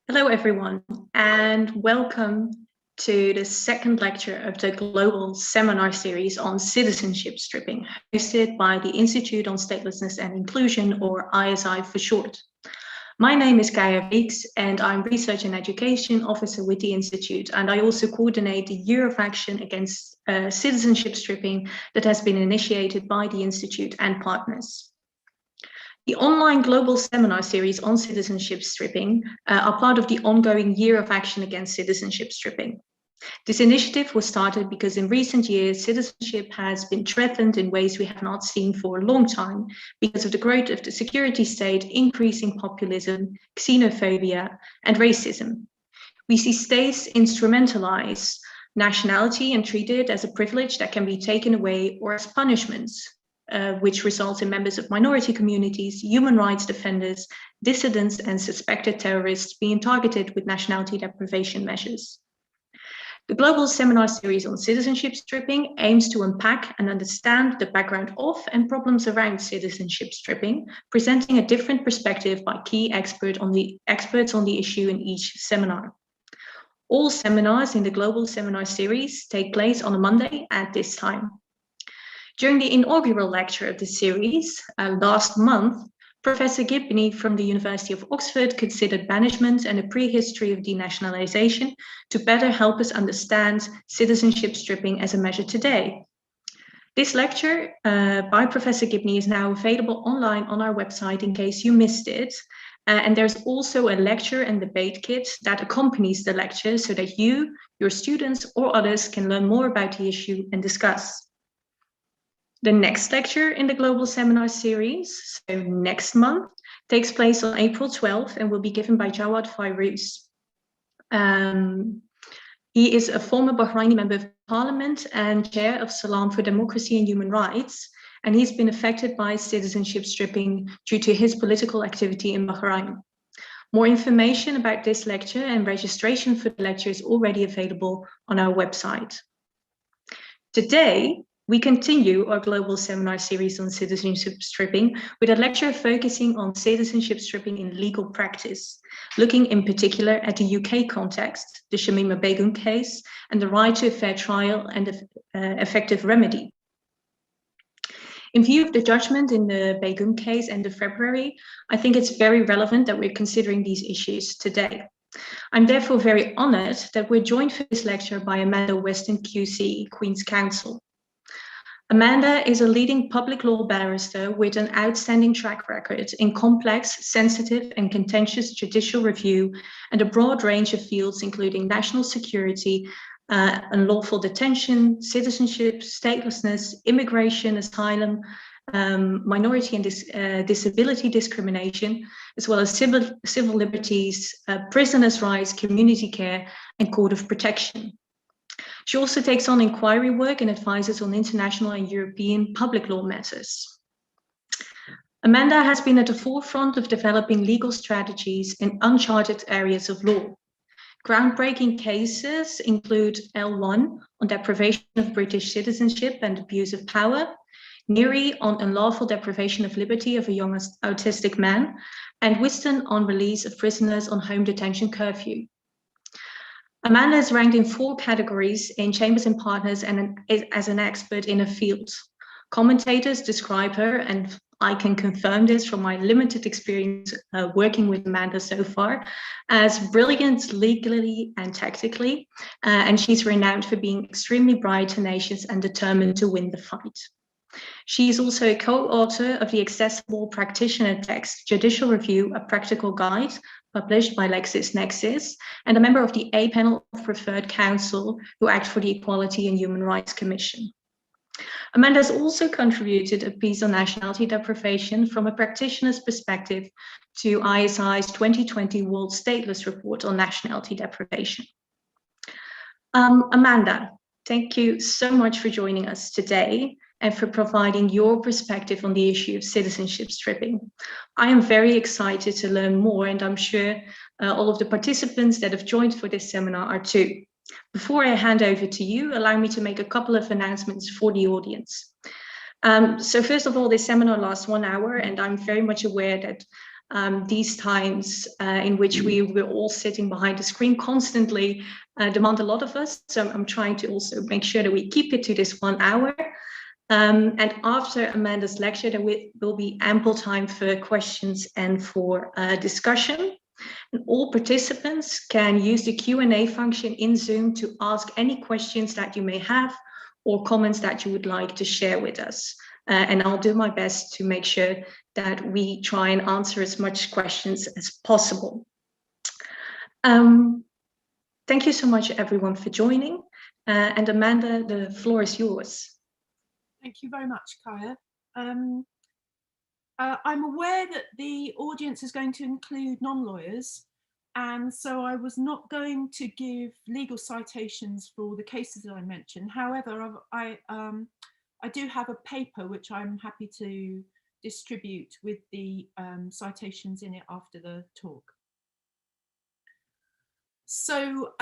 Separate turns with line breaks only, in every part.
Hello, everyone, and welcome to the second lecture of the global seminar series on citizenship stripping, hosted by the Institute on Statelessness and Inclusion, or ISI for short. My name is Kaya Weeks, and I'm Research and Education Officer with the Institute, and I also coordinate the Year of Action Against Citizenship Stripping that has been initiated by the Institute and partners. The online global seminar series on citizenship stripping are part of the ongoing Year of Action Against Citizenship Stripping. This initiative was started because in recent years, citizenship has been threatened in ways we have not seen for a long time because of the growth of the security state, increasing populism, xenophobia, and racism. We see states instrumentalize nationality and treat it as a privilege that can be taken away or as punishments, which results in members of minority communities, human rights defenders, dissidents, and suspected terrorists being targeted with nationality deprivation measures. The global seminar series on citizenship stripping aims to unpack and understand the background of and problems around citizenship stripping, presenting a different perspective by key experts on the issue in each seminar. All seminars in the global seminar series take place on a Monday at this time. During the inaugural lecture of the series last month, Professor Gibney from the University of Oxford considered banishment and a prehistory of denationalization to better help us understand citizenship stripping as a measure today. This lecture by Professor Gibney is now available online on our website in case you missed it. And there's also a lecture and debate kit that accompanies the lecture so that you, your students, or others can learn more about the issue and discuss. The next lecture in the global seminar series, so next month, takes place on April 12th and will be given by Jawad Fayrouz. He is a former Bahraini Member of Parliament and chair of Salam for Democracy and Human Rights, and he's been affected by citizenship stripping due to his political activity in Bahrain. More information about this lecture and registration for the lecture is already available on our website. Today, we continue our global seminar series on citizenship stripping with a lecture focusing on citizenship stripping in legal practice, looking in particular at the UK context, the Shamima Begum case, and the right to a fair trial and effective remedy. In view of the judgment in the Begum case end of February, I think it's very relevant that we're considering these issues today. I'm therefore very honored that we're joined for this lecture by Amanda Weston QC, Queen's Counsel. Amanda is a leading public law barrister with an outstanding track record in complex, sensitive, and contentious judicial review and a broad range of fields, including national security, unlawful detention, citizenship, statelessness, immigration, asylum, minority and disability discrimination, as well as civil liberties, prisoners' rights, community care, and court of protection. She also takes on inquiry work and advises on international and European public law matters. Amanda has been at the forefront of developing legal strategies in uncharted areas of law. Groundbreaking cases include L1 on deprivation of British citizenship and abuse of power, Neri on unlawful deprivation of liberty of a young autistic man, and Weston on release of prisoners on home detention curfew. Amanda is ranked in 4 categories in Chambers and Partners and as an expert in a field. Commentators describe her, and I can confirm this from my limited experience working with Amanda so far, as brilliant legally and tactically, and she's renowned for being extremely bright, tenacious, and determined to win the fight. She is also a co-author of the accessible practitioner text, Judicial Review, A Practical Guide, published by LexisNexis, and a member of the A Panel of Preferred Counsel who act for the Equality and Human Rights Commission. Amanda has also contributed a piece on nationality deprivation from a practitioner's perspective to ISI's 2020 World Stateless Report on nationality deprivation. Amanda, thank you so much for joining us today and for providing your perspective on the issue of citizenship stripping. I am very excited to learn more, and I'm sure all of the participants that have joined for this seminar are too. Before I hand over to you, allow me to make a couple of announcements for the audience. So first of all, this seminar lasts 1 hour, and I'm very much aware that These times in which we're all sitting behind a screen constantly demand a lot of us. So I'm trying to also make sure that we keep it to this 1 hour. And after Amanda's lecture, there will be ample time for questions and for discussion. And all participants can use the Q&A function in Zoom to ask any questions that you may have or comments that you would like to share with us. And I'll do my best to make sure that we try and answer as much questions as possible. Thank you so much, everyone, for joining. And Amanda, the floor is yours.
Thank you very much, Kaya. I'm aware that the audience is going to include non-lawyers, and so I was not going to give legal citations for the cases that I mentioned. However, I do have a paper which I'm happy to distribute with the citations in it after the talk. So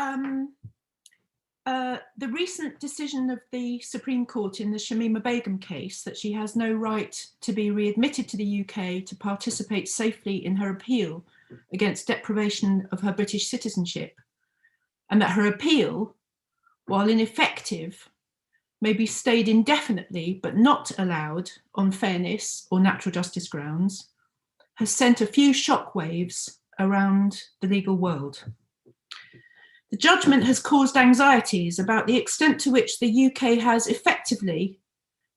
the recent decision of the Supreme Court in the Shamima Begum case that she has no right to be readmitted to the UK to participate safely in her appeal against deprivation of her British citizenship, and that her appeal, while ineffective, may be stayed indefinitely but not allowed on fairness or natural justice grounds, has sent a few shockwaves around the legal world. The judgment has caused anxieties about the extent to which the UK has effectively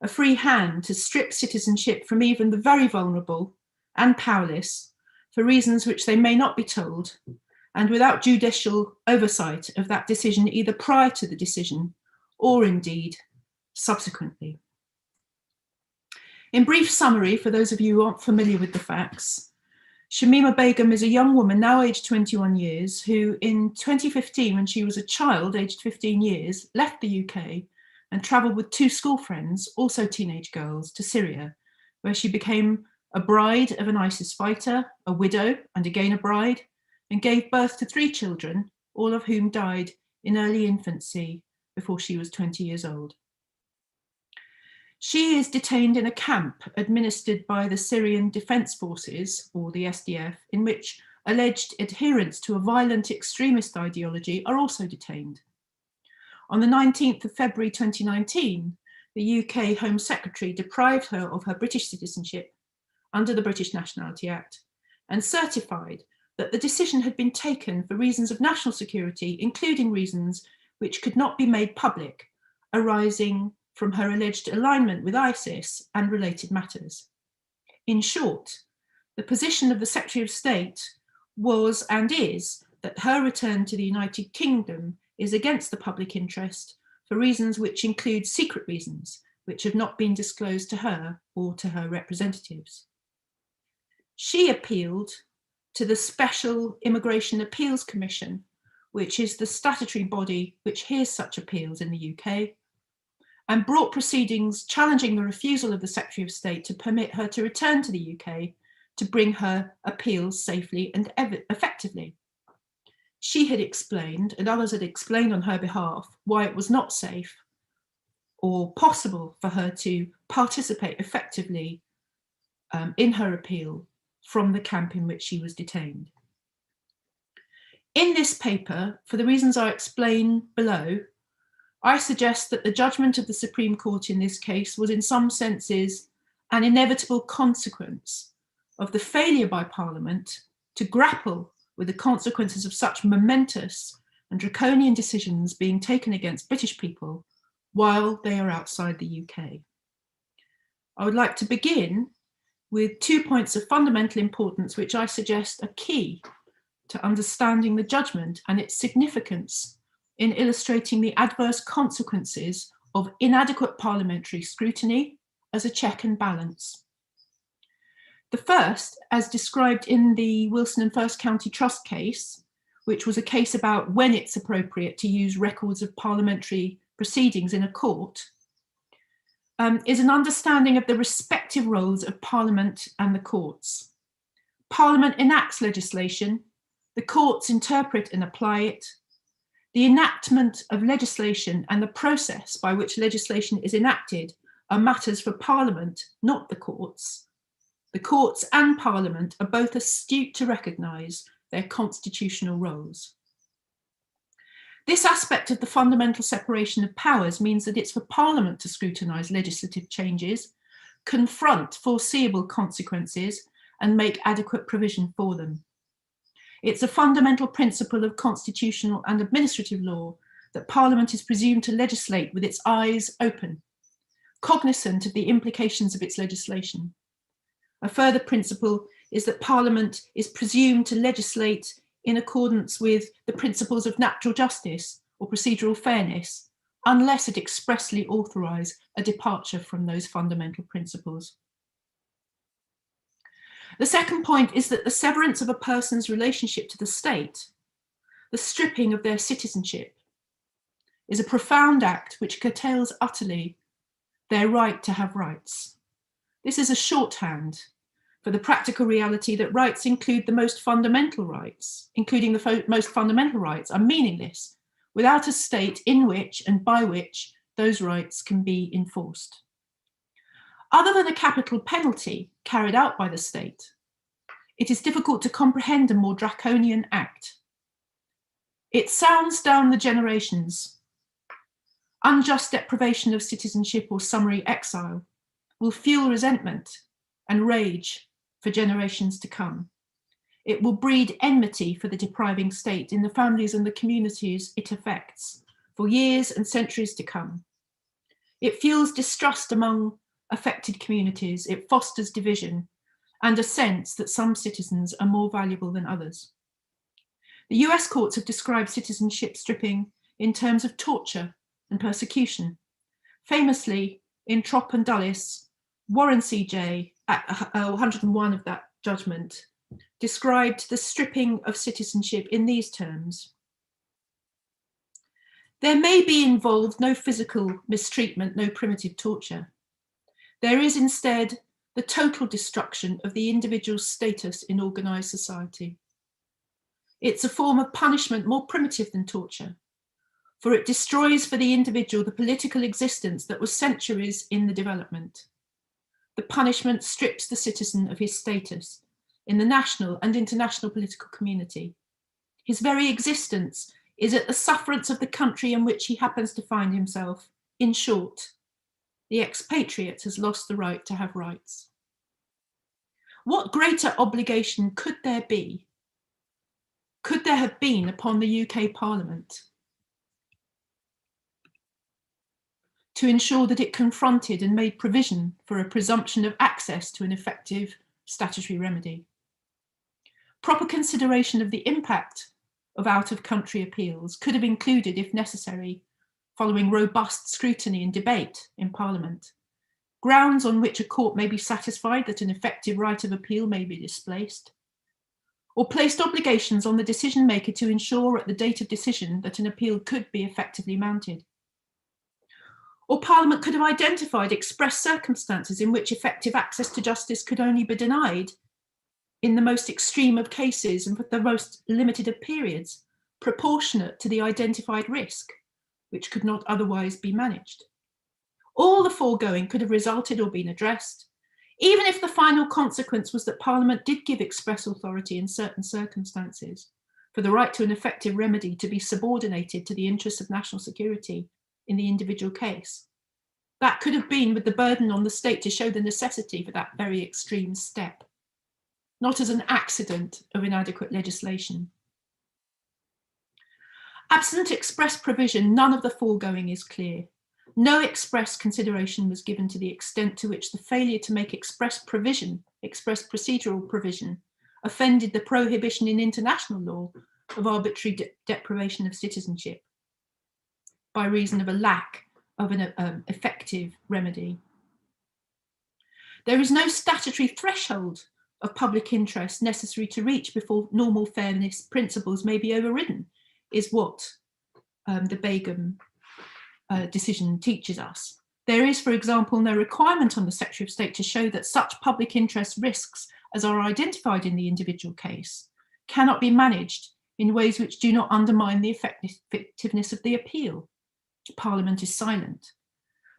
a free hand to strip citizenship from even the very vulnerable and powerless for reasons which they may not be told, and without judicial oversight of that decision either prior to the decision or indeed subsequently. In brief summary, for those of you who aren't familiar with the facts, Shamima Begum is a young woman, now aged 21 years, who in 2015, when she was a child, aged 15 years, left the UK and travelled with 2 school friends, also teenage girls, to Syria, where she became a bride of an ISIS fighter, a widow, and again a bride, and gave birth to 3 children, all of whom died in early infancy before she was 20 years old. She is detained in a camp administered by the Syrian Defence Forces, or the SDF, in which alleged adherents to a violent extremist ideology are also detained. On the 19th of February 2019, the UK Home Secretary deprived her of her British citizenship under the British Nationality Act and certified that the decision had been taken for reasons of national security, including reasons which could not be made public, arising from her alleged alignment with ISIS and related matters. In short, the position of the Secretary of State was and is that her return to the United Kingdom is against the public interest for reasons which include secret reasons, which have not been disclosed to her or to her representatives. She appealed to the Special Immigration Appeals Commission, which is the statutory body which hears such appeals in the UK, and brought proceedings challenging the refusal of the Secretary of State to permit her to return to the UK to bring her appeals safely and effectively. She had explained, and others had explained on her behalf, why it was not safe or possible for her to participate effectively in her appeal from the camp in which she was detained. In this paper, for the reasons I explain below, I suggest that the judgment of the Supreme Court in this case was in some senses an inevitable consequence of the failure by Parliament to grapple with the consequences of such momentous and draconian decisions being taken against British people while they are outside the UK. I would like to begin with 2 points of fundamental importance which I suggest are key to understanding the judgment and its significance in illustrating the adverse consequences of inadequate parliamentary scrutiny as a check and balance. The first, as described in the Wilson and First County Trust case, which was a case about when it's appropriate to use records of parliamentary proceedings in a court, is an understanding of the respective roles of Parliament and the courts. Parliament enacts legislation, the courts interpret and apply it. The enactment of legislation and the process by which legislation is enacted are matters for Parliament, not the courts. The courts and Parliament are both astute to recognise their constitutional roles. This aspect of the fundamental separation of powers means that it's for Parliament to scrutinise legislative changes, confront foreseeable consequences, and make adequate provision for them. It's a fundamental principle of constitutional and administrative law that Parliament is presumed to legislate with its eyes open, cognizant of the implications of its legislation. A further principle is that Parliament is presumed to legislate in accordance with the principles of natural justice or procedural fairness, unless it expressly authorise a departure from those fundamental principles. The second point is that the severance of a person's relationship to the state, the stripping of their citizenship, is a profound act which curtails utterly their right to have rights. This is a shorthand for the practical reality that rights include the most fundamental rights, including the most fundamental rights, are meaningless without a state in which and by which those rights can be enforced. Other than a capital penalty carried out by the state, it is difficult to comprehend a more draconian act. It sounds down the generations. Unjust deprivation of citizenship or summary exile will fuel resentment and rage for generations to come. It will breed enmity for the depriving state in the families and the communities it affects for years and centuries to come. It fuels distrust among affected communities. It fosters division and a sense that some citizens are more valuable than others. The US courts have described citizenship stripping in terms of torture and persecution. Famously, in Trop and Dulles, Warren CJ, at 101 of that judgment, described the stripping of citizenship in these terms. There may be involved no physical mistreatment, no primitive torture. There is instead the total destruction of the individual's status in organised society. It's a form of punishment more primitive than torture, for it destroys for the individual the political existence that was centuries in the development. The punishment strips the citizen of his status in the national and international political community. His very existence is at the sufferance of the country in which he happens to find himself. In short, the expatriate has lost the right to have rights. What greater obligation could there be? Could there have been upon the UK Parliament to ensure that it confronted and made provision for a presumption of access to an effective statutory remedy? Proper consideration of the impact of out-of-country appeals could have included, if necessary, following robust scrutiny and debate in Parliament, grounds on which a court may be satisfied that an effective right of appeal may be displaced, or placed obligations on the decision maker to ensure at the date of decision that an appeal could be effectively mounted. Or Parliament could have identified express circumstances in which effective access to justice could only be denied in the most extreme of cases and for the most limited of periods, proportionate to the identified risk, which could not otherwise be managed. All the foregoing could have resulted or been addressed, even if the final consequence was that Parliament did give express authority in certain circumstances for the right to an effective remedy to be subordinated to the interests of national security in the individual case. That could have been with the burden on the state to show the necessity for that very extreme step, not as an accident of inadequate legislation. Absent express provision, none of the foregoing is clear. No express consideration was given to the extent to which the failure to make express procedural provision, offended the prohibition in international law of arbitrary deprivation of citizenship by reason of a lack of an effective remedy. There is no statutory threshold of public interest necessary to reach before normal fairness principles may be overridden, is what the Begum decision teaches us. There is, for example, no requirement on the Secretary of State to show that such public interest risks as are identified in the individual case cannot be managed in ways which do not undermine the effectiveness of the appeal. Parliament is silent.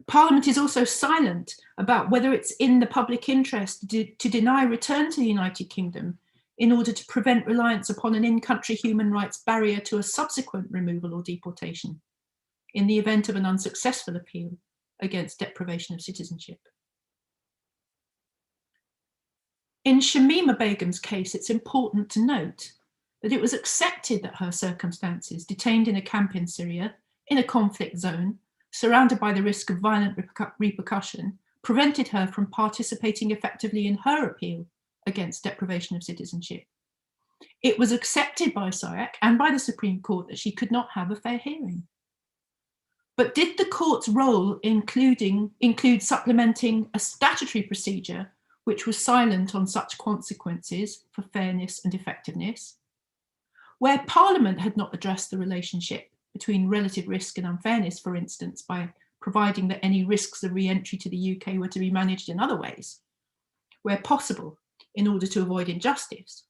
Parliament is also silent about whether it's in the public interest to deny return to the United Kingdom in order to prevent reliance upon an in-country human rights barrier to a subsequent removal or deportation in the event of an unsuccessful appeal against deprivation of citizenship. In Shamima Begum's case, it's important to note that it was accepted that her circumstances, detained in a camp in Syria, in a conflict zone, surrounded by the risk of violent repercussion, prevented her from participating effectively in her appeal against deprivation of citizenship. It was accepted by SIAC and by the Supreme Court that she could not have a fair hearing. But did the court's role include supplementing a statutory procedure which was silent on such consequences for fairness and effectiveness? Where Parliament had not addressed the relationship between relative risk and unfairness, for instance, by providing that any risks of re-entry to the UK were to be managed in other ways, where possible, in order to avoid injustice.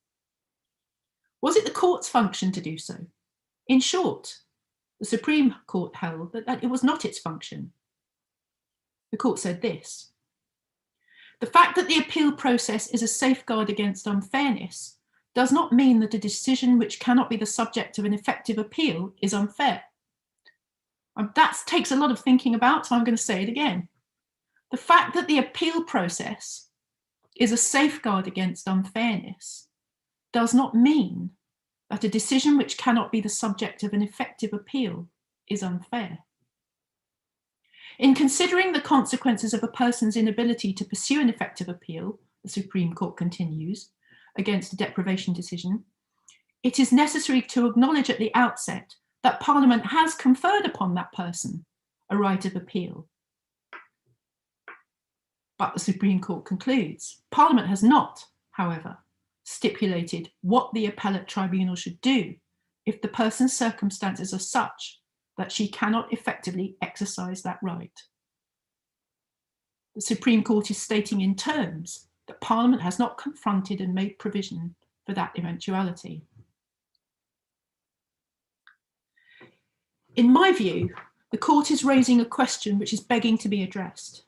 Was it the court's function to do so? In short, the Supreme Court held that it was not its function. The court said this: the fact that the appeal process is a safeguard against unfairness does not mean that a decision which cannot be the subject of an effective appeal is unfair. That takes a lot of thinking about, so I'm going to say it again. The fact that the appeal process is a safeguard against unfairness does not mean that a decision which cannot be the subject of an effective appeal is unfair. In considering the consequences of a person's inability to pursue an effective appeal, the Supreme Court continues, against a deprivation decision, it is necessary to acknowledge at the outset that Parliament has conferred upon that person a right of appeal. But the Supreme Court concludes, Parliament has not, however, stipulated what the appellate tribunal should do if the person's circumstances are such that she cannot effectively exercise that right. The Supreme Court is stating in terms that Parliament has not confronted and made provision for that eventuality. In my view, the court is raising a question which is begging to be addressed.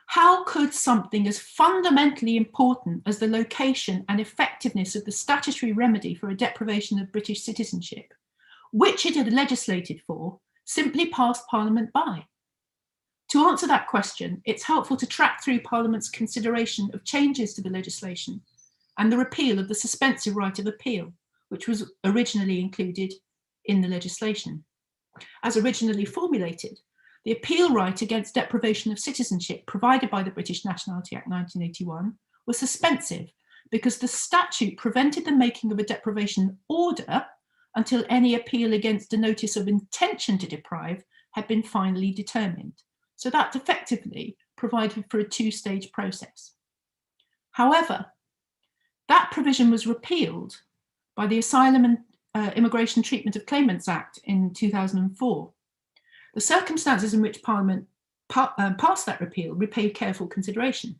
How could something as fundamentally important as the location and effectiveness of the statutory remedy for a deprivation of British citizenship, which it had legislated for, simply pass Parliament by? To answer that question, it's helpful to track through Parliament's consideration of changes to the legislation and the repeal of the suspensive right of appeal, which was originally included in the legislation. As originally formulated, the appeal right against deprivation of citizenship provided by the British Nationality Act 1981 was suspensive because the statute prevented the making of a deprivation order until any appeal against a notice of intention to deprive had been finally determined. So that effectively provided for a two-stage process. However, that provision was repealed by the Asylum and Immigration Treatment of Claimants Act in 2004. The circumstances in which Parliament passed that repeal repay careful consideration.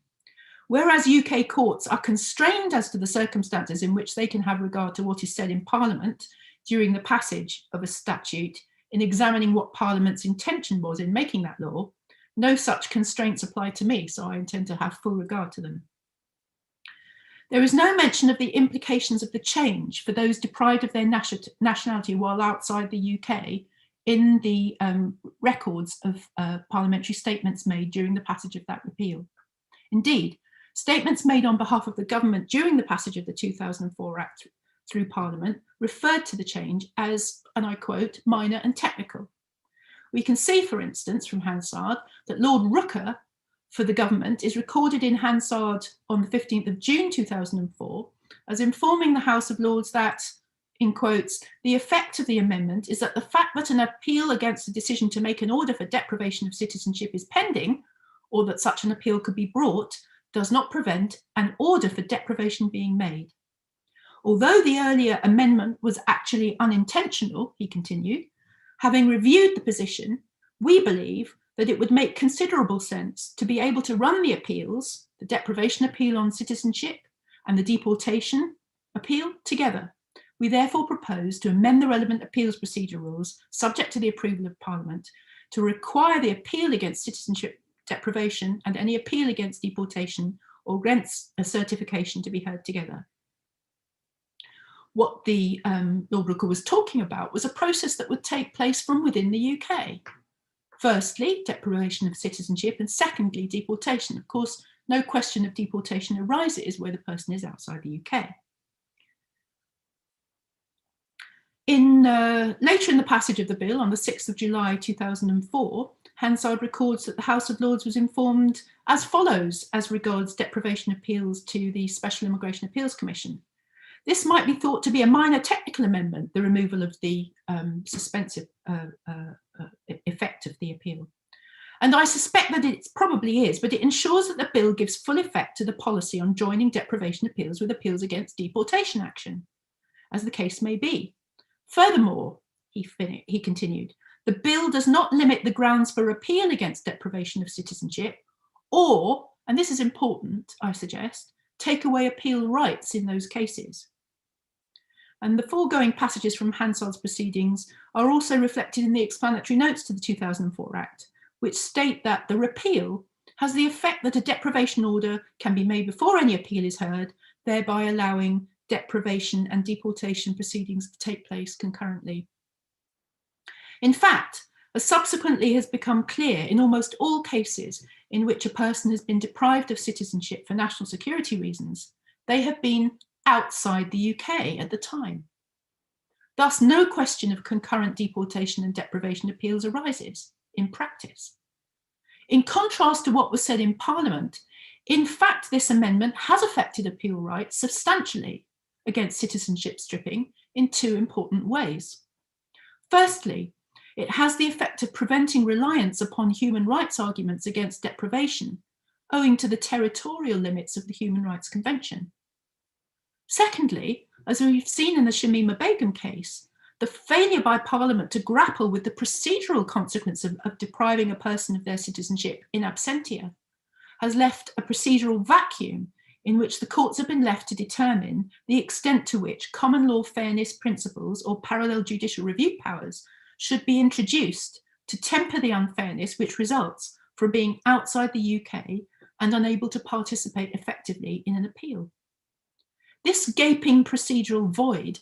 Whereas UK courts are constrained as to the circumstances in which they can have regard to what is said in Parliament during the passage of a statute in examining what Parliament's intention was in making that law, no such constraints apply to me, so I intend to have full regard to them. There is no mention of the implications of the change for those deprived of their nationality while outside the UK in the records of parliamentary statements made during the passage of that repeal. Indeed, statements made on behalf of the government during the passage of the 2004 Act through Parliament referred to the change as, and I quote, minor and technical. We can see, for instance, from Hansard, that Lord Rooker for the government is recorded in Hansard on the 15th of June 2004 as informing the House of Lords that, in quotes, the effect of the amendment is that the fact that an appeal against a decision to make an order for deprivation of citizenship is pending, or that such an appeal could be brought, does not prevent an order for deprivation being made. Although the earlier amendment was actually unintentional, he continued, having reviewed the position, we believe that it would make considerable sense to be able to run the appeals, the deprivation appeal on citizenship and the deportation appeal together. We therefore propose to amend the relevant appeals procedure rules, subject to the approval of Parliament, to require the appeal against citizenship deprivation, and any appeal against deportation or against a certification to be heard together. What the lawbroker was talking about was a process that would take place from within the UK. Firstly, deprivation of citizenship, and secondly, deportation. Of course, no question of deportation arises where the person is outside the UK. Later in the passage of the bill, on the 6th of July 2004, Hansard records that the House of Lords was informed as follows as regards deprivation appeals to the Special Immigration Appeals Commission. This might be thought to be a minor technical amendment, the removal of the suspensive effect of the appeal. And I suspect that it probably is, but it ensures that the bill gives full effect to the policy on joining deprivation appeals with appeals against deportation action, as the case may be. Furthermore, he continued, the bill does not limit the grounds for appeal against deprivation of citizenship or, and this is important, I suggest, take away appeal rights in those cases. And the foregoing passages from Hansard's proceedings are also reflected in the explanatory notes to the 2004 Act, which state that the repeal has the effect that a deprivation order can be made before any appeal is heard, thereby allowing deprivation and deportation proceedings to take place concurrently. In fact, as subsequently has become clear in almost all cases in which a person has been deprived of citizenship for national security reasons, they have been outside the UK at the time. Thus, no question of concurrent deportation and deprivation appeals arises in practice. In contrast to what was said in Parliament, in fact, this amendment has affected appeal rights substantially against citizenship stripping in two important ways. Firstly, it has the effect of preventing reliance upon human rights arguments against deprivation, owing to the territorial limits of the Human Rights Convention. Secondly, as we've seen in the Shamima Begum case, the failure by Parliament to grapple with the procedural consequence of depriving a person of their citizenship in absentia has left a procedural vacuum in which the courts have been left to determine the extent to which common law fairness principles or parallel judicial review powers should be introduced to temper the unfairness which results from being outside the UK and unable to participate effectively in an appeal. This gaping procedural void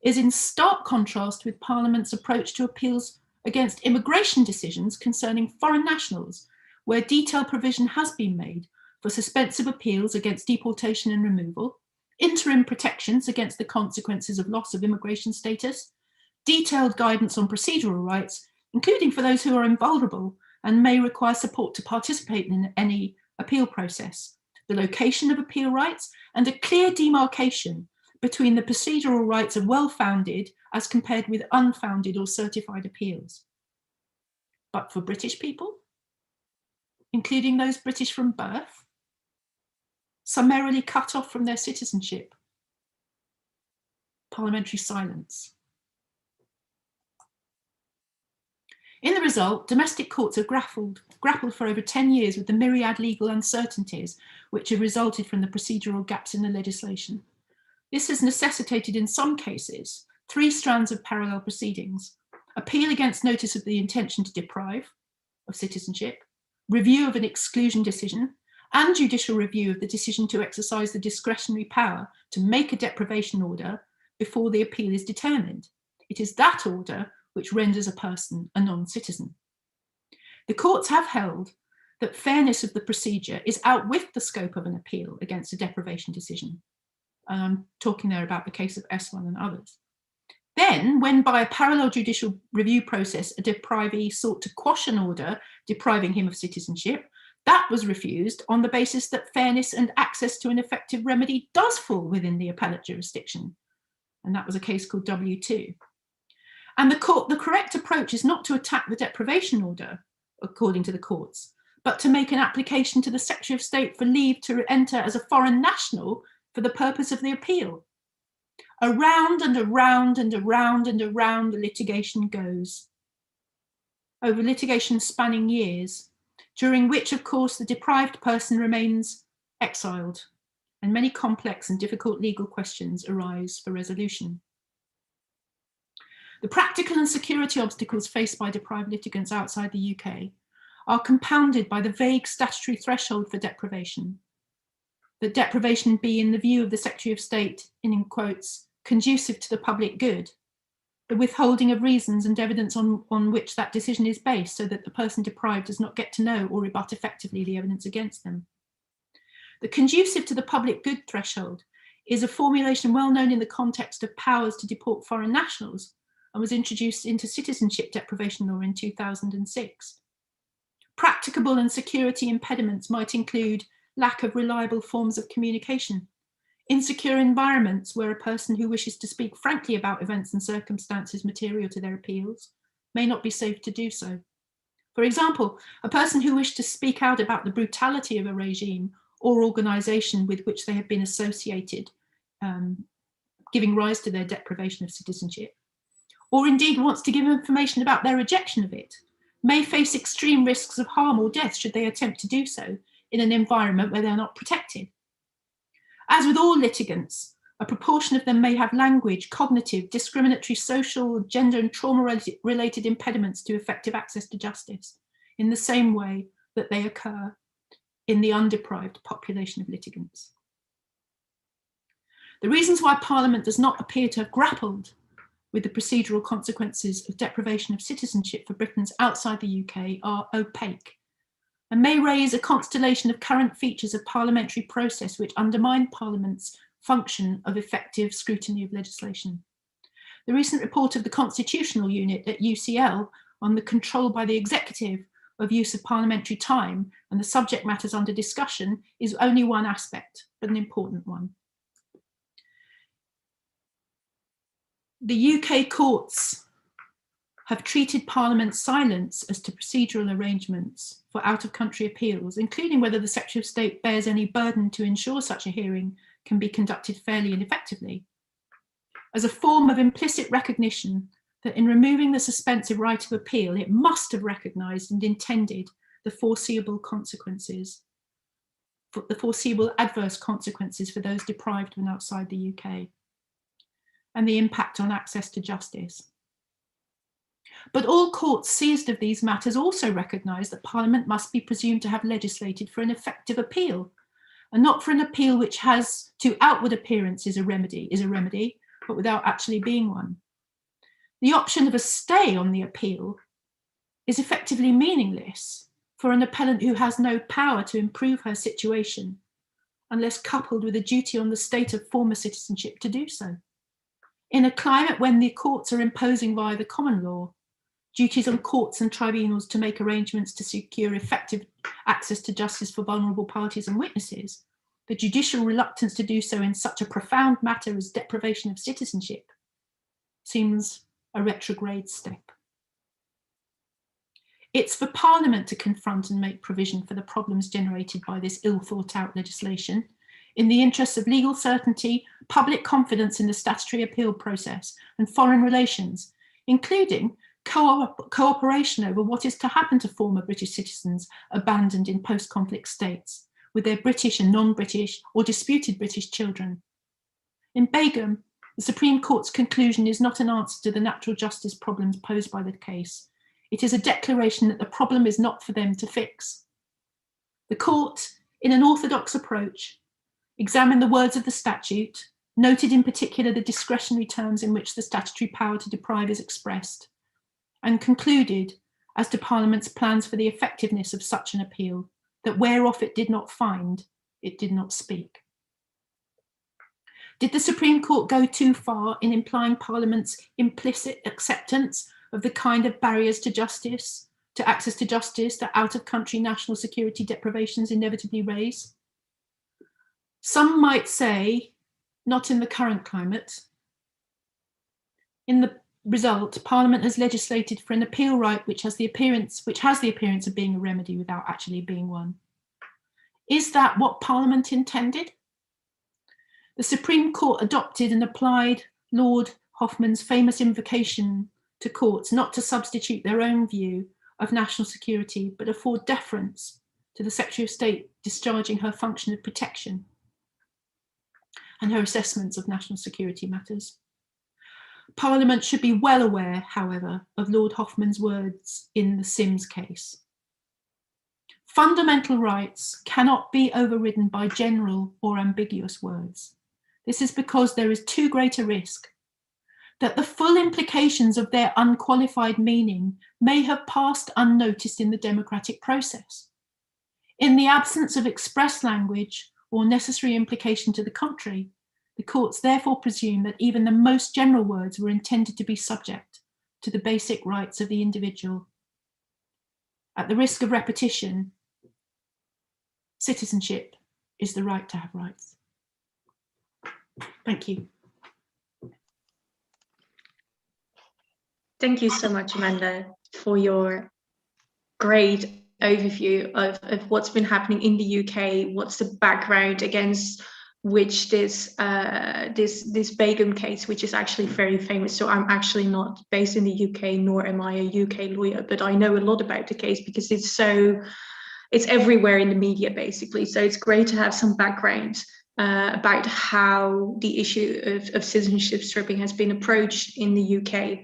is in stark contrast with Parliament's approach to appeals against immigration decisions concerning foreign nationals, where detailed provision has been made for suspensive appeals against deportation and removal, interim protections against the consequences of loss of immigration status, detailed guidance on procedural rights, including for those who are invulnerable and may require support to participate in any appeal process, the location of appeal rights, and a clear demarcation between the procedural rights of well-founded as compared with unfounded or certified appeals. But for British people, including those British from birth, summarily cut off from their citizenship, parliamentary silence. In the result, domestic courts have grappled for over 10 years with the myriad legal uncertainties which have resulted from the procedural gaps in the legislation. This has necessitated, in some cases, 3 strands of parallel proceedings: appeal against notice of the intention to deprive of citizenship, review of an exclusion decision, and judicial review of the decision to exercise the discretionary power to make a deprivation order before the appeal is determined. It is that order which renders a person a non-citizen. The courts have held that fairness of the procedure is out with the scope of an appeal against a deprivation decision. And I'm talking there about the case of S1 and others. Then, when by a parallel judicial review process, a deprivee sought to quash an order depriving him of citizenship, that was refused on the basis that fairness and access to an effective remedy does fall within the appellate jurisdiction. And that was a case called W2. And the correct approach is not to attack the deprivation order, according to the courts, but to make an application to the Secretary of State for leave to enter as a foreign national for the purpose of the appeal. Around and around and around and around the litigation goes, over litigation spanning years, during which, of course, the deprived person remains exiled, and many complex and difficult legal questions arise for resolution. The practical and security obstacles faced by deprived litigants outside the UK are compounded by the vague statutory threshold for deprivation. That deprivation be, in the view of the Secretary of State, in quotes, conducive to the public good, the withholding of reasons and evidence on which that decision is based, so that the person deprived does not get to know or rebut effectively the evidence against them. The conducive to the public good threshold is a formulation well known in the context of powers to deport foreign nationals and was introduced into citizenship deprivation law in 2006. Practicable and security impediments might include lack of reliable forms of communication, insecure environments where a person who wishes to speak frankly about events and circumstances material to their appeals may not be safe to do so. For example, a person who wished to speak out about the brutality of a regime or organisation with which they have been associated, giving rise to their deprivation of citizenship, or indeed wants to give information about their rejection of it, may face extreme risks of harm or death should they attempt to do so in an environment where they're not protected. As with all litigants, a proportion of them may have language, cognitive, discriminatory, social, gender and trauma-related impediments to effective access to justice, in the same way that they occur in the undeprived population of litigants. The reasons why Parliament does not appear to have grappled with the procedural consequences of deprivation of citizenship for Britons outside the UK are opaque, and may raise a constellation of current features of parliamentary process which undermine Parliament's function of effective scrutiny of legislation. The recent report of the Constitutional Unit at UCL on the control by the executive of use of parliamentary time and the subject matters under discussion is only one aspect, but an important one. The UK courts have treated Parliament's silence as to procedural arrangements for out-of-country appeals, including whether the Secretary of State bears any burden to ensure such a hearing can be conducted fairly and effectively, as a form of implicit recognition that in removing the suspensive right of appeal, it must have recognised and intended the foreseeable consequences, the foreseeable adverse consequences for those deprived when outside the UK, and the impact on access to justice. But all courts seized of these matters also recognise that Parliament must be presumed to have legislated for an effective appeal, and not for an appeal which has, to outward appearance, is a remedy, but without actually being one. The option of a stay on the appeal is effectively meaningless for an appellant who has no power to improve her situation, unless coupled with a duty on the state of former citizenship to do so. In a climate when the courts are imposing via the common law duties on courts and tribunals to make arrangements to secure effective access to justice for vulnerable parties and witnesses, the judicial reluctance to do so in such a profound matter as deprivation of citizenship seems a retrograde step. It's for Parliament to confront and make provision for the problems generated by this ill-thought-out legislation in the interests of legal certainty, public confidence in the statutory appeal process and foreign relations, including cooperation over what is to happen to former British citizens abandoned in post-conflict states with their British and non-British or disputed British children. In Begum, the Supreme Court's conclusion is not an answer to the natural justice problems posed by the case. It is a declaration that the problem is not for them to fix. The court, in an orthodox approach, examined the words of the statute, noted in particular the discretionary terms in which the statutory power to deprive is expressed, and concluded, as to Parliament's plans for the effectiveness of such an appeal, that whereof it did not find, it did not speak. Did the Supreme Court go too far in implying Parliament's implicit acceptance of the kind of barriers to justice, to access to justice, that out-of-country national security deprivations inevitably raise? Some might say, not in the current climate. In the result, Parliament has legislated for an appeal right which has the appearance of being a remedy without actually being one. Is that what Parliament intended? The Supreme Court adopted and applied Lord Hoffman's famous invocation to courts not to substitute their own view of national security, but afford deference to the Secretary of State discharging her function of protection and her assessments of national security matters. Parliament should be well aware, however, of Lord Hoffman's words in the Sims case. Fundamental rights cannot be overridden by general or ambiguous words. This is because there is too great a risk that the full implications of their unqualified meaning may have passed unnoticed in the democratic process. In the absence of express language or necessary implication to the contrary, the courts therefore presume that even the most general words were intended to be subject to the basic rights of the individual. At the risk of repetition, citizenship is the right to have rights. Thank you.
Thank you so much, Amanda, for your great overview of what's been happening in the UK, what's the background against which this Begum case, which is actually very famous. So I'm actually not based in the UK, nor am I a UK lawyer, but I know a lot about the case because it's everywhere in the media, basically. So it's great to have some background about how the issue of citizenship stripping has been approached in the UK.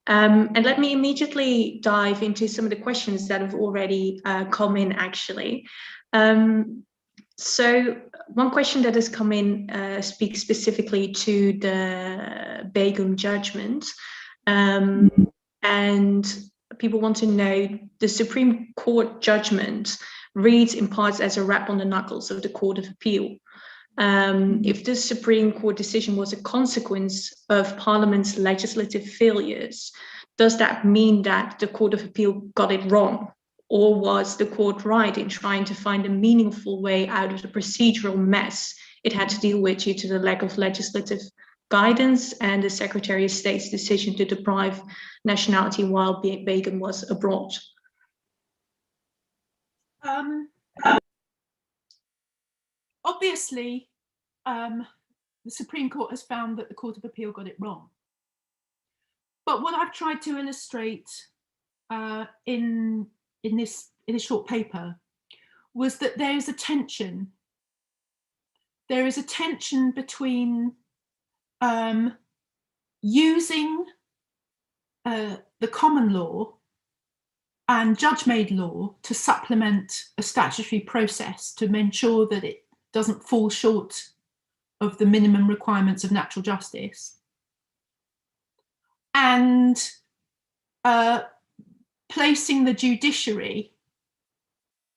And let me immediately dive into some of the questions that have already come in, actually. So one question that has come in speaks specifically to the Begum judgment. And people want to know, the Supreme Court judgment reads in parts as a rap on the knuckles of the Court of Appeal. If the Supreme Court decision was a consequence of Parliament's legislative failures, does that mean that the Court of Appeal got it wrong? Or was the court right in trying to find a meaningful way out of the procedural mess it had to deal with due to the lack of legislative guidance and the Secretary of State's decision to deprive nationality while Begum was abroad?
Obviously, the Supreme Court has found that the Court of Appeal got it wrong. But what I've tried to illustrate in this short paper was that there is a tension. There is a tension between using the common law and judge-made law to supplement a statutory process to ensure that it doesn't fall short of the minimum requirements of natural justice, and placing the judiciary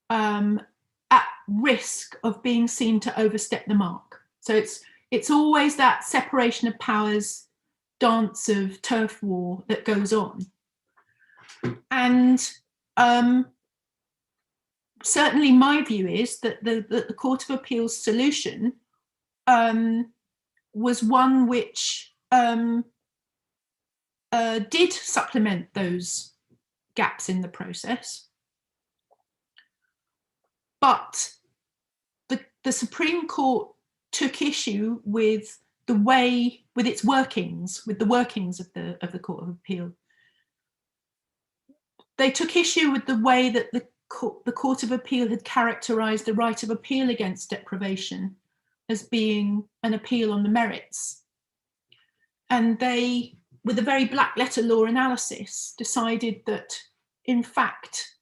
at risk of being seen to overstep the mark. So it's always that separation of powers dance of turf war that goes on. And certainly my view is that the Court of Appeal's solution was one which did supplement those gaps in the process. But the Supreme Court took issue with the way, with its workings, with the workings of the Court of Appeal. They took issue with the way that the Court of Appeal had characterised the right of appeal against deprivation as being an appeal on the merits. And they, with a very black letter law analysis, decided that, in fact,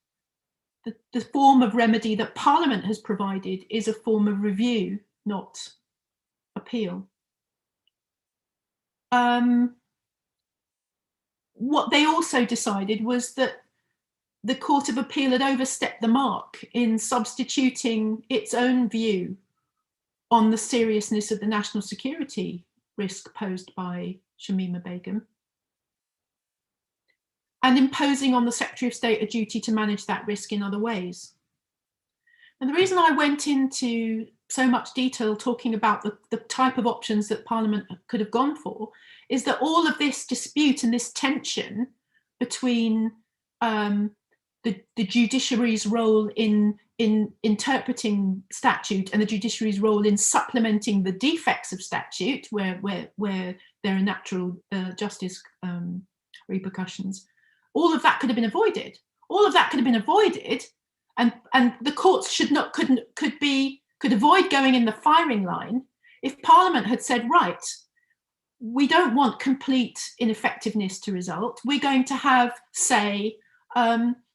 the form of remedy that Parliament has provided is a form of review, not appeal. What they also decided was that the Court of Appeal had overstepped the mark in substituting its own view on the seriousness of the national security risk posed by Shamima Begum, and imposing on the Secretary of State a duty to manage that risk in other ways. And the reason I went into so much detail talking about the type of options that Parliament could have gone for is that all of this dispute and this tension between the judiciary's role in interpreting statute and the judiciary's role in supplementing the defects of statute where there are natural justice repercussions, all of that could have been avoided. All of that could have been avoided, and the courts could avoid going in the firing line if Parliament had said, right, we don't want complete ineffectiveness to result. We're going to have, say,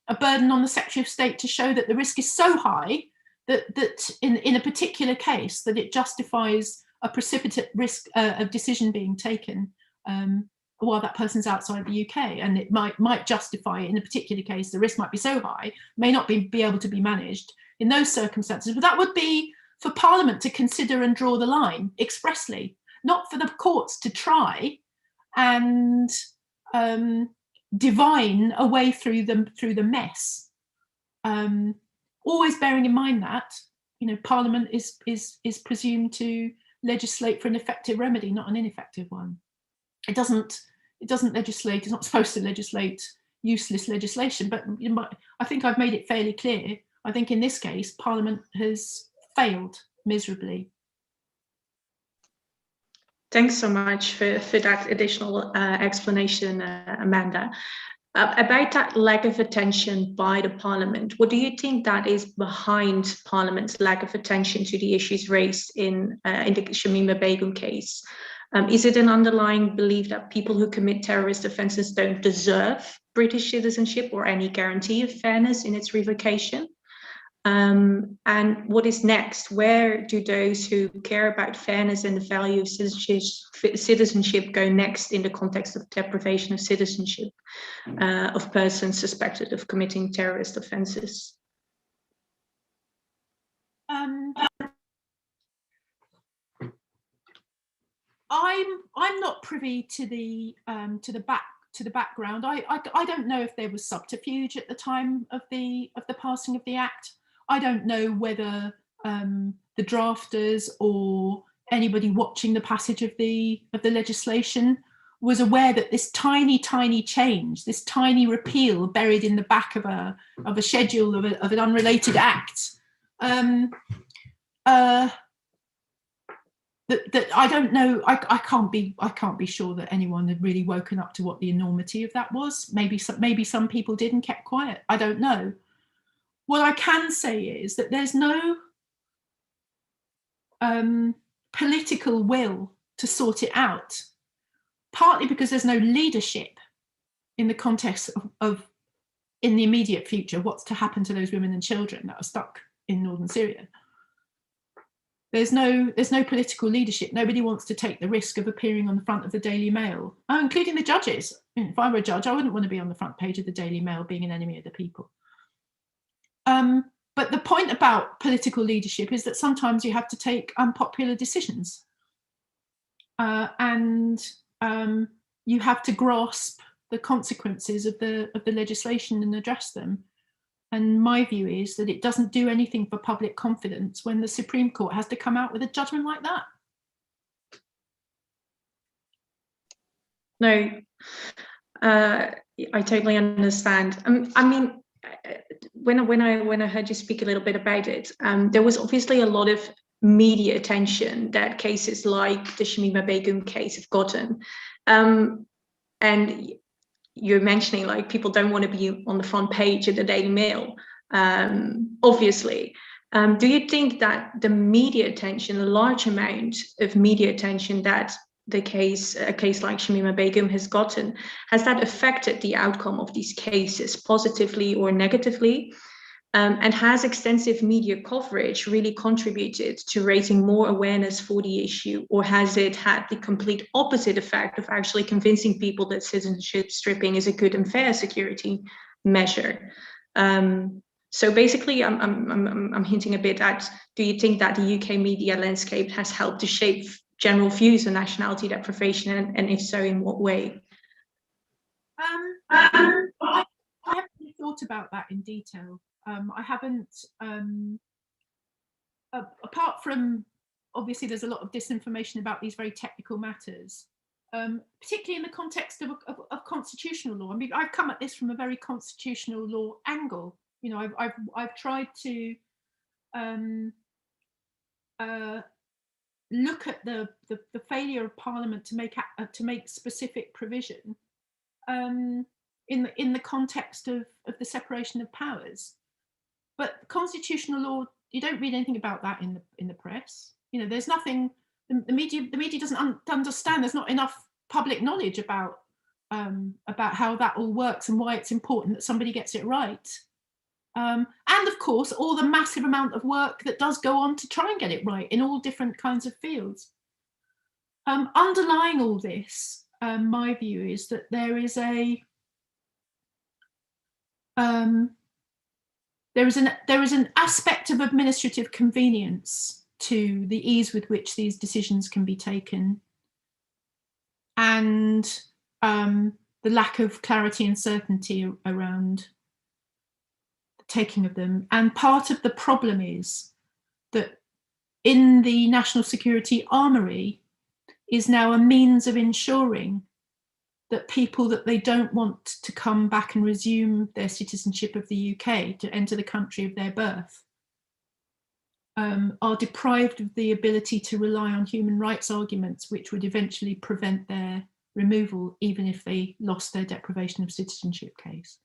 a burden on the Secretary of State to show that the risk is so high that in a particular case that it justifies a precipitate risk of decision being taken while that person's outside the UK, and it might justify, in a particular case, the risk might be so high, may not be able to be managed in those circumstances. But that would be for Parliament to consider and draw the line expressly, not for the courts to try and divine a way through the mess. Always bearing in mind that, you know, Parliament is presumed to legislate for an effective remedy, not an ineffective one. It doesn't legislate. It's not supposed to legislate useless legislation. But I think I've made it fairly clear. I think in this case, Parliament has failed miserably.
Thanks so much for that additional explanation, Amanda. About that lack of attention by the Parliament, what do you think that is behind Parliament's lack of attention to the issues raised in the Shamima Begum case? Is it an underlying belief that people who commit terrorist offences don't deserve British citizenship or any guarantee of fairness in its revocation? And what is next? Where do those who care about fairness and the value of citizenship go next in the context of deprivation of citizenship of persons suspected of committing terrorist offences?
I'm not privy to the background. I don't know if there was subterfuge at the time of the passing of the Act. I don't know whether the drafters or anybody watching the passage of the legislation was aware that this tiny change, this tiny repeal buried in the back of a schedule of an unrelated act, that I don't know. I can't be sure that anyone had really woken up to what the enormity of that was. Maybe some people did and kept quiet. I don't know. What I can say is that there's no political will to sort it out, partly because there's no leadership in the context of in the immediate future, what's to happen to those women and children that are stuck in northern Syria. There's no political leadership. Nobody wants to take the risk of appearing on the front of the Daily Mail, including the judges. If I were a judge, I wouldn't want to be on the front page of the Daily Mail being an enemy of the people. But the point about political leadership is that sometimes you have to take unpopular decisions, and you have to grasp the consequences of the legislation and address them. And my view is that it doesn't do anything for public confidence when the Supreme Court has to come out with a judgment like that.
No, I totally understand. I mean, when I heard you speak a little bit about it, there was obviously a lot of media attention that cases like the Shamima Begum case have gotten, and you're mentioning like people don't want to be on the front page of the Daily Mail, obviously. Do you think that the media attention, a large amount of media attention that a case like Shamima Begum has gotten, has that affected the outcome of these cases positively or negatively? And has extensive media coverage really contributed to raising more awareness for the issue, or has it had the complete opposite effect of actually convincing people that citizenship stripping is a good and fair security measure? So basically, I'm hinting a bit at, do you think that the UK media landscape has helped to shape general views on nationality deprivation, and if so, in what way?
I haven't really thought about that in detail. I haven't, apart from, obviously there's a lot of disinformation about these very technical matters, particularly in the context of constitutional law. I mean, I've come at this from a very constitutional law angle. You know, I've tried to look at the failure of Parliament to make specific provision in the context of the separation of powers. But constitutional law, you don't read anything about that in the press. You know, there's nothing. The media doesn't understand. There's not enough public knowledge about about how that all works and why it's important that somebody gets it right. And of course, all the massive amount of work that does go on to try and get it right in all different kinds of fields. Underlying all this, my view is that there is an aspect of administrative convenience to the ease with which these decisions can be taken, and the lack of clarity and certainty around the taking of them. And part of the problem is that in the national security armoury is now a means of ensuring that people that they don't want to come back and resume their citizenship of the UK, to enter the country of their birth, are deprived of the ability to rely on human rights arguments, which would eventually prevent their removal, even if they lost their deprivation of citizenship case.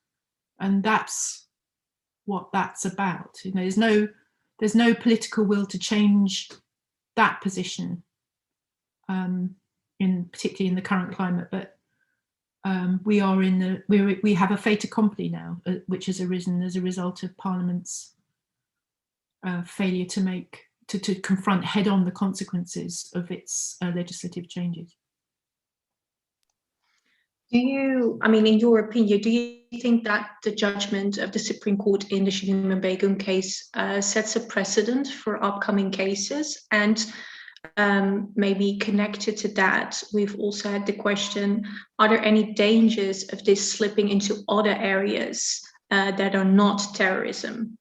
And that's what that's about. You know, there's no political will to change that position, particularly in the current climate. But we have a fait accompli now, which has arisen as a result of Parliament's failure to confront head-on the consequences of its legislative changes.
In your opinion, do you think that the judgment of the Supreme Court in the Shamima Begum case sets a precedent for upcoming cases? And maybe connected to that, we've also had the question, are there any dangers of this slipping into other areas that are not terrorism?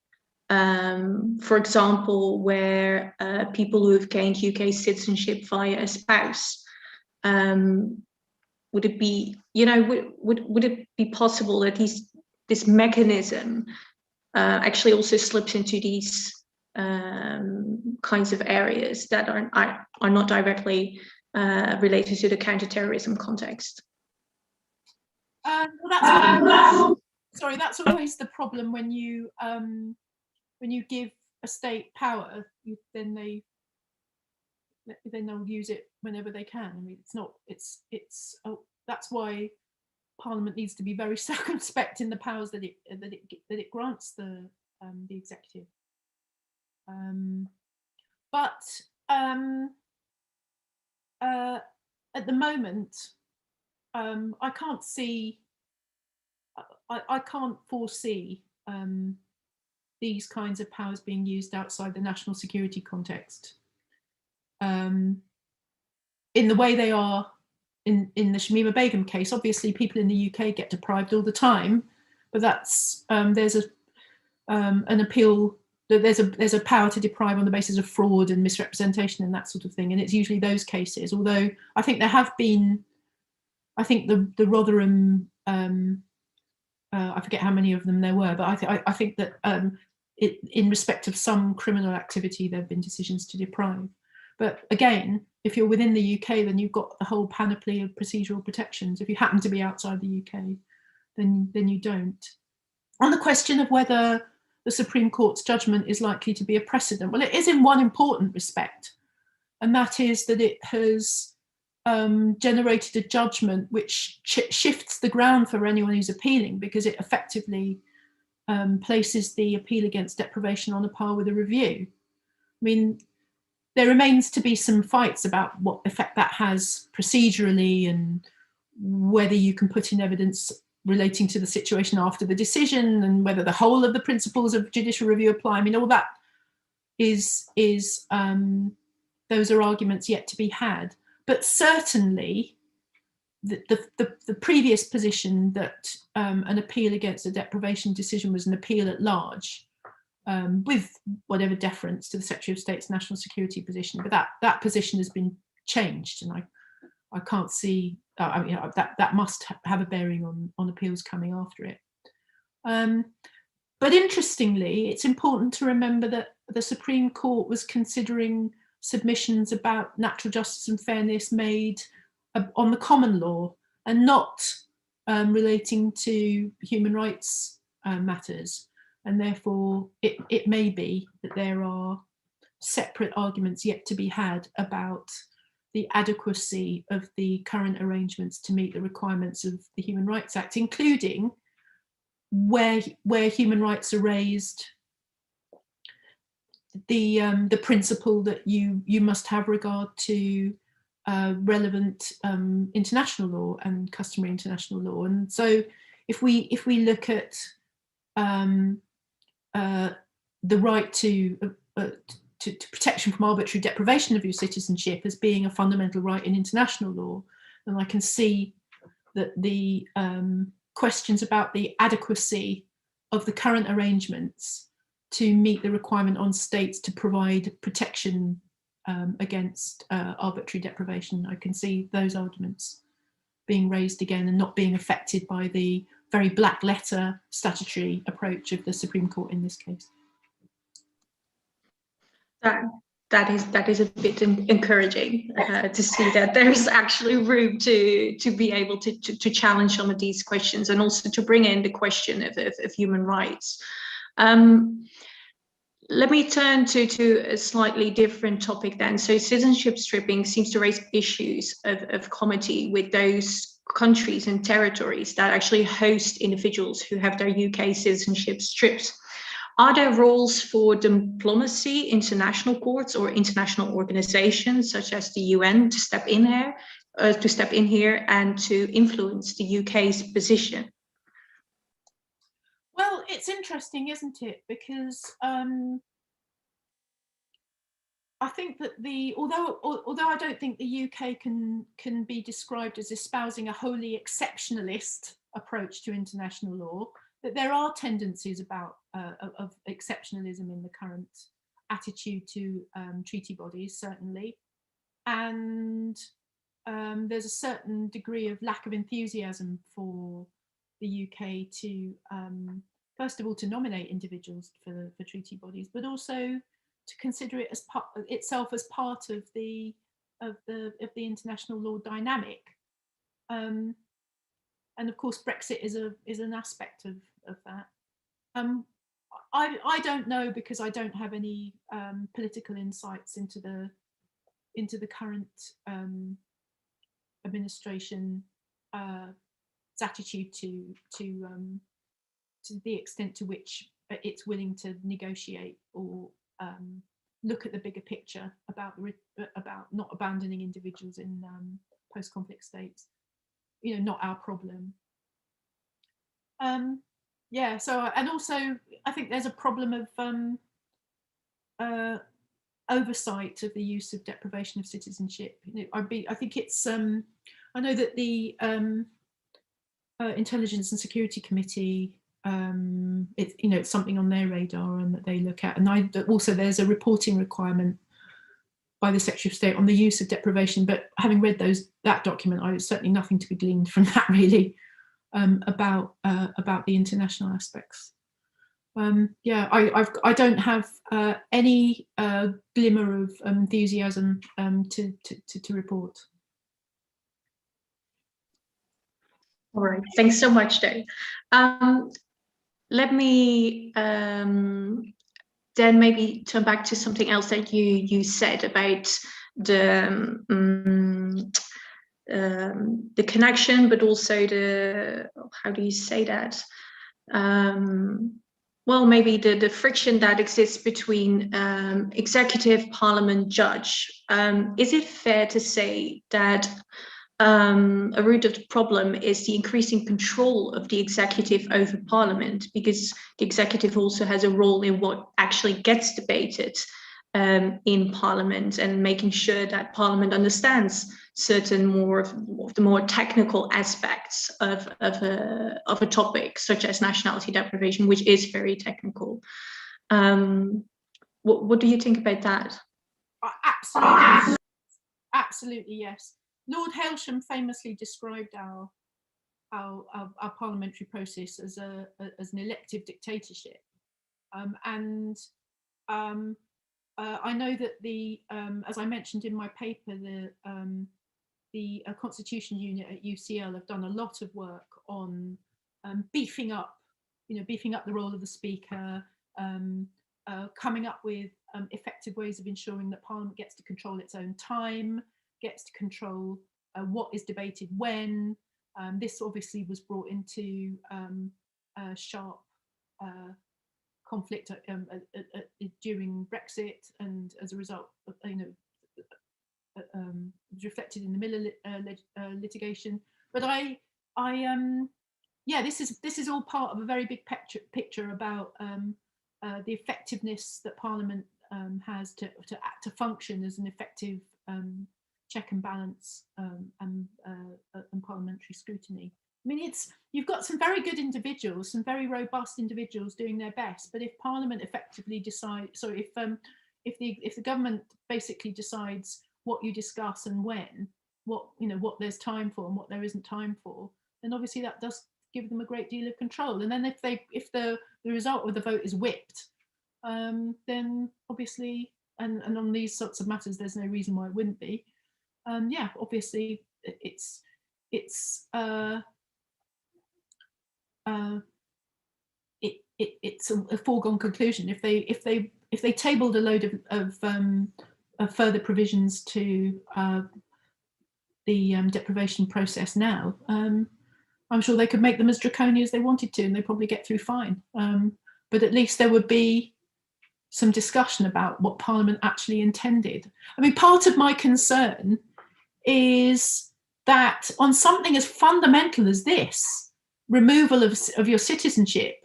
For example, where people who have gained UK citizenship via a spouse, would it be, would it be possible that this mechanism actually also slips into these kinds of areas that are not directly related to the counterterrorism context?
That's always the problem when you give a state power, then they'll use it whenever they can. I mean, that's why Parliament needs to be very circumspect in the powers that it grants the executive. But at the moment, I can't foresee these kinds of powers being used outside the national security context in the way they are in the Shamima Begum case. Obviously, people in the UK get deprived all the time, but that's there's an appeal. There's a power to deprive on the basis of fraud and misrepresentation and that sort of thing, and it's usually those cases. Although I think there have been, I think the Rotherham, I forget how many of them there were, but I think that in respect of some criminal activity, there have been decisions to deprive. But again, if you're within the UK, then you've got the whole panoply of procedural protections. If you happen to be outside the UK, then you don't. On the question of whether the Supreme Court's judgment is likely to be a precedent, well, it is in one important respect, and that is that it has generated a judgment which shifts the ground for anyone who's appealing, because it effectively places the appeal against deprivation on a par with a review. I mean, there remains to be some fights about what effect that has procedurally and whether you can put in evidence relating to the situation after the decision and whether the whole of the principles of judicial review apply. I mean, all that is those are arguments yet to be had. But certainly the previous position that an appeal against a deprivation decision was an appeal at large, with whatever deference to the Secretary of State's national security position, but that position has been changed, and I can't see. That must have a bearing on appeals coming after it. But interestingly, it's important to remember that the Supreme Court was considering submissions about natural justice and fairness made on the common law and not relating to human rights matters. And therefore, it may be that there are separate arguments yet to be had about the adequacy of the current arrangements to meet the requirements of the Human Rights Act, including where human rights are raised, the principle that you must have regard to relevant international law and customary international law. And so if we look at the right to protection from arbitrary deprivation of your citizenship as being a fundamental right in international law, then I can see that the questions about the adequacy of the current arrangements to meet the requirement on states to provide protection against arbitrary deprivation, I can see those arguments being raised again and not being affected by the very black letter statutory approach of the Supreme Court in this case.
That is a bit encouraging to see that there's actually room to be able to challenge some of these questions and also to bring in the question of human rights. Let me turn to a slightly different topic then. So citizenship stripping seems to raise issues of comity with those countries and territories that actually host individuals who have their UK citizenship stripped. Are there roles for diplomacy, international courts, or international organizations such as the UN to step in here and to influence the UK's position?
Well, it's interesting, isn't it? Because I think that although I don't think the UK can be described as espousing a wholly exceptionalist approach to international law, that there are tendencies of exceptionalism in the current attitude to treaty bodies, certainly, and there's a certain degree of lack of enthusiasm for the UK to first of all to nominate individuals for treaty bodies, but also to consider it as itself as part of the international law dynamic. And of course, Brexit is an aspect of that. I don't know, because I don't have any political insights into the current administration's attitude to the extent to which it's willing to negotiate or look at the bigger picture about not abandoning individuals in post-conflict states. You know, not our problem. Yeah. So, and also, I think there's a problem of oversight of the use of deprivation of citizenship. You know, I think it's. I know that the Intelligence and Security Committee. It's something on their radar and that they look at. And also there's a reporting requirement by the Secretary of State on the use of deprivation. But having read that document, there's certainly nothing to be gleaned from that really about the international aspects. Yeah, I don't have any glimmer of enthusiasm to report.
All right, thanks so much, Dave. Let me then maybe turn back to something else that you said about the connection, but also how do you say that? Well, maybe the friction that exists between executive, parliament, judge. Is it fair to say that a root of the problem is the increasing control of the executive over parliament, because the executive also has a role in what actually gets debated in parliament, and making sure that parliament understands certain more of the more technical aspects of a topic, such as nationality deprivation, which is very technical. What do you think about that?
Absolutely, absolutely, yes. Lord Hailsham famously described our parliamentary process as an elective dictatorship, and I know that as I mentioned in my paper, the Constitution Unit at UCL have done a lot of work on beefing up the role of the Speaker, coming up with effective ways of ensuring that Parliament gets to control its own time, gets to control what is debated when. This obviously was brought into sharp conflict during Brexit, and as a result, reflected in the Miller litigation. But yeah, this is all part of a very big picture about the effectiveness that Parliament has to function as an effective check and balance and parliamentary scrutiny. I mean, you've got some very good individuals, some very robust individuals doing their best, but if Parliament effectively decides, so if the government basically decides what you discuss and when, what there's time for and what there isn't time for, then obviously that does give them a great deal of control. And then if the result of the vote is whipped, then obviously, and on these sorts of matters, there's no reason why it wouldn't be. Yeah, obviously, it's a foregone conclusion. If they tabled a load of further provisions to the deprivation process now, I'm sure they could make them as draconian as they wanted to, and they probably get through fine. But at least there would be some discussion about what Parliament actually intended. I mean, part of my concern is that on something as fundamental as this, removal of your citizenship,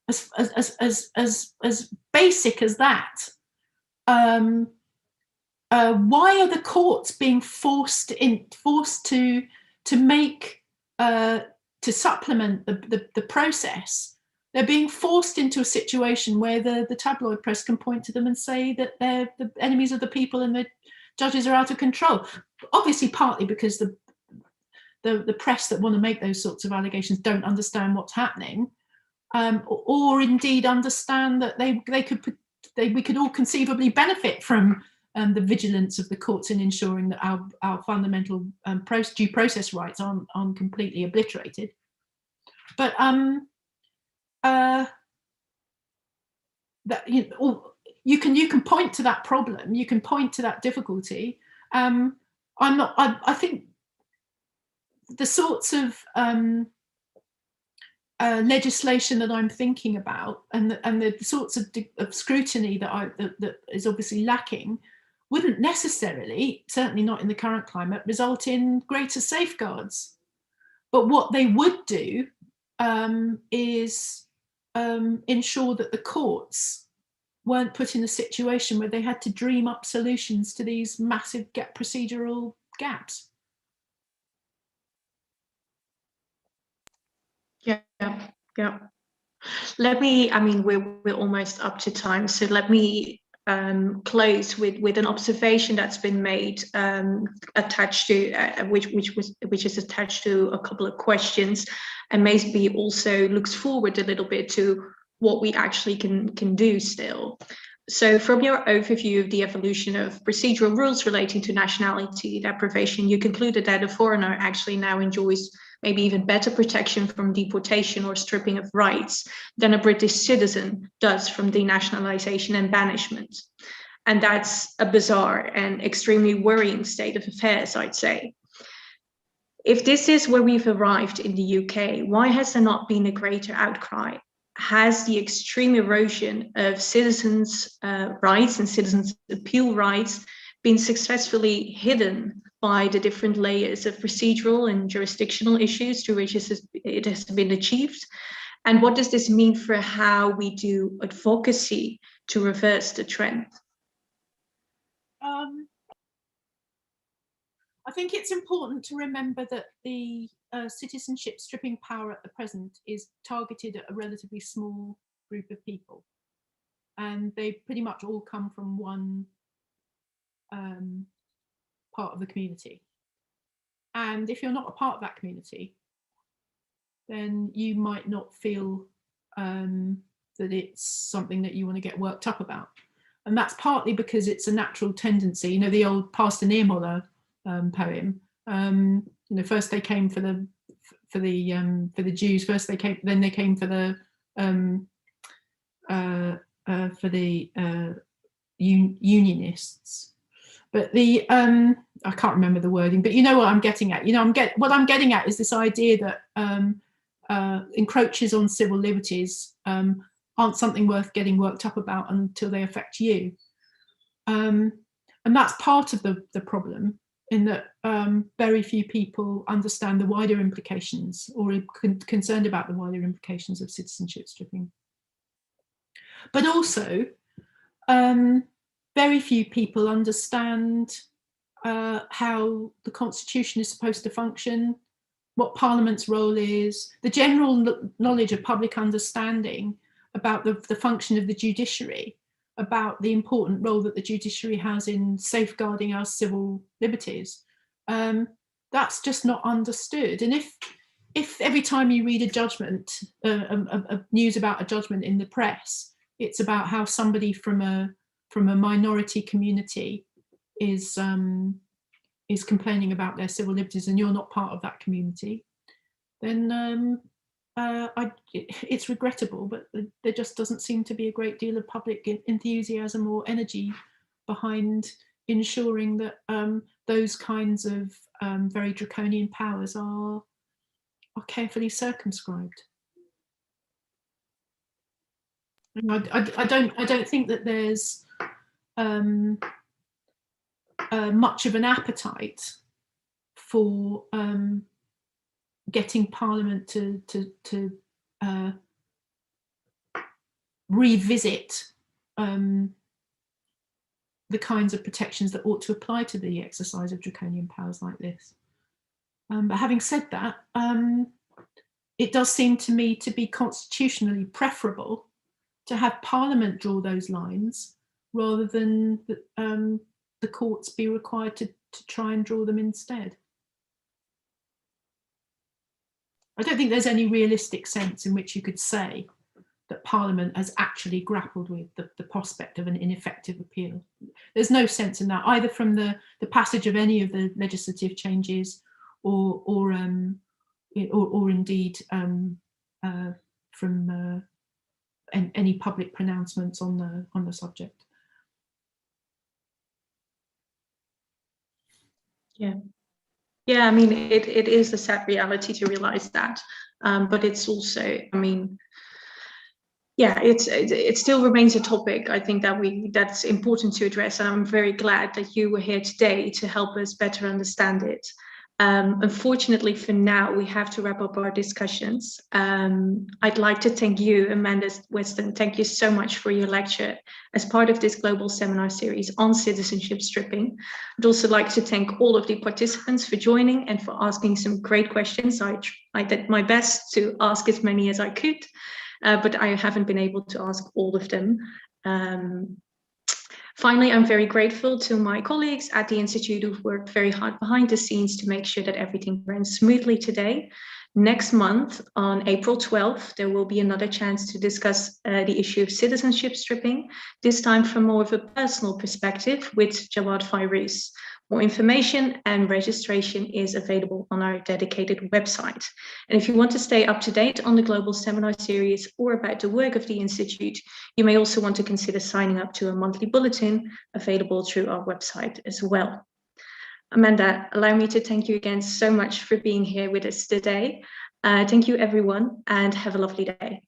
as basic as that, why are the courts being forced to make to supplement the process? They're being forced into a situation where the tabloid press can point to them and say that they're the enemies of the people and the judges are out of control. Obviously, partly because the press that want to make those sorts of allegations don't understand what's happening, or indeed understand that we could all conceivably benefit from the vigilance of the courts in ensuring that our fundamental due process rights aren't completely obliterated. But that you can point to that problem, you can point to that difficulty. I think the sorts of legislation that I'm thinking about, and the sorts of scrutiny that is obviously lacking, wouldn't necessarily, certainly not in the current climate, result in greater safeguards. But what they would do is ensure that the courts weren't put in a situation where they had to dream up solutions to these massive procedural gaps.
Yeah. We're almost up to time, so let me close with an observation that's been made, attached to which is attached to a couple of questions, and maybe also looks forward a little bit to what we actually can do still. So from your overview of the evolution of procedural rules relating to nationality deprivation, you concluded that a foreigner actually now enjoys maybe even better protection from deportation or stripping of rights than a British citizen does from denationalization and banishment. And that's a bizarre and extremely worrying state of affairs, I'd say. If this is where we've arrived in the UK, why has there not been a greater outcry? Has the extreme erosion of citizens' rights and citizens' appeal rights been successfully hidden by the different layers of procedural and jurisdictional issues through which it has been achieved? And what does this mean for how we do advocacy to reverse the trend?
I think it's important to remember that the citizenship stripping power at the present is targeted at a relatively small group of people. And they pretty much all come from one part of the community. And if you're not a part of that community, then you might not feel that it's something that you want to get worked up about. And that's partly because it's a natural tendency. The old Pastor Niemöller poem. First they came for the Jews. First they came, then they came for the Unionists. But the I can't remember the wording, but you know what I'm getting at. You know, what I'm getting at is this idea that encroaches on civil liberties aren't something worth getting worked up about until they affect you. And that's part of the problem, in that very few people understand the wider implications, or are concerned about the wider implications of citizenship stripping. But also, very few people understand how the Constitution is supposed to function, what Parliament's role is, the general knowledge of public understanding about the function of the judiciary, about the important role that the judiciary has in safeguarding our civil liberties. That's just not understood. And if every time you read a judgment, news about a judgment in the press, it's about how somebody from a minority community is complaining about their civil liberties, and you're not part of that community, then it's regrettable, but there just doesn't seem to be a great deal of public enthusiasm or energy behind ensuring that those kinds of very draconian powers are carefully circumscribed. I don't think that there's much of an appetite for getting Parliament to revisit the kinds of protections that ought to apply to the exercise of draconian powers like this. But having said that, it does seem to me to be constitutionally preferable to have Parliament draw those lines rather than the courts be required to try and draw them instead. I don't think there's any realistic sense in which you could say that Parliament has actually grappled with the prospect of an ineffective appeal. There's no sense in that, either from the passage of any of the legislative changes or indeed from any public pronouncements on the subject.
Yeah, I mean, it is a sad reality to realize that, but it's also, I mean, yeah, it still remains a topic, I think, that's important to address, and I'm very glad that you were here today to help us better understand it. Unfortunately, for now, we have to wrap up our discussions. I'd like to thank you, Amanda Weston. Thank you so much for your lecture as part of this global seminar series on citizenship stripping. I'd also like to thank all of the participants for joining and for asking some great questions. I did my best to ask as many as I could, but I haven't been able to ask all of them. Finally, I'm very grateful to my colleagues at the Institute who've worked very hard behind the scenes to make sure that everything ran smoothly today. Next month, on April 12th, there will be another chance to discuss the issue of citizenship stripping, this time from more of a personal perspective with Jawad Fairuz. More information and registration is available on our dedicated website. And if you want to stay up to date on the global seminar series or about the work of the Institute, you may also want to consider signing up to a monthly bulletin available through our website as well. Amanda, allow me to thank you again so much for being here with us today. Thank you, everyone, and have a lovely day.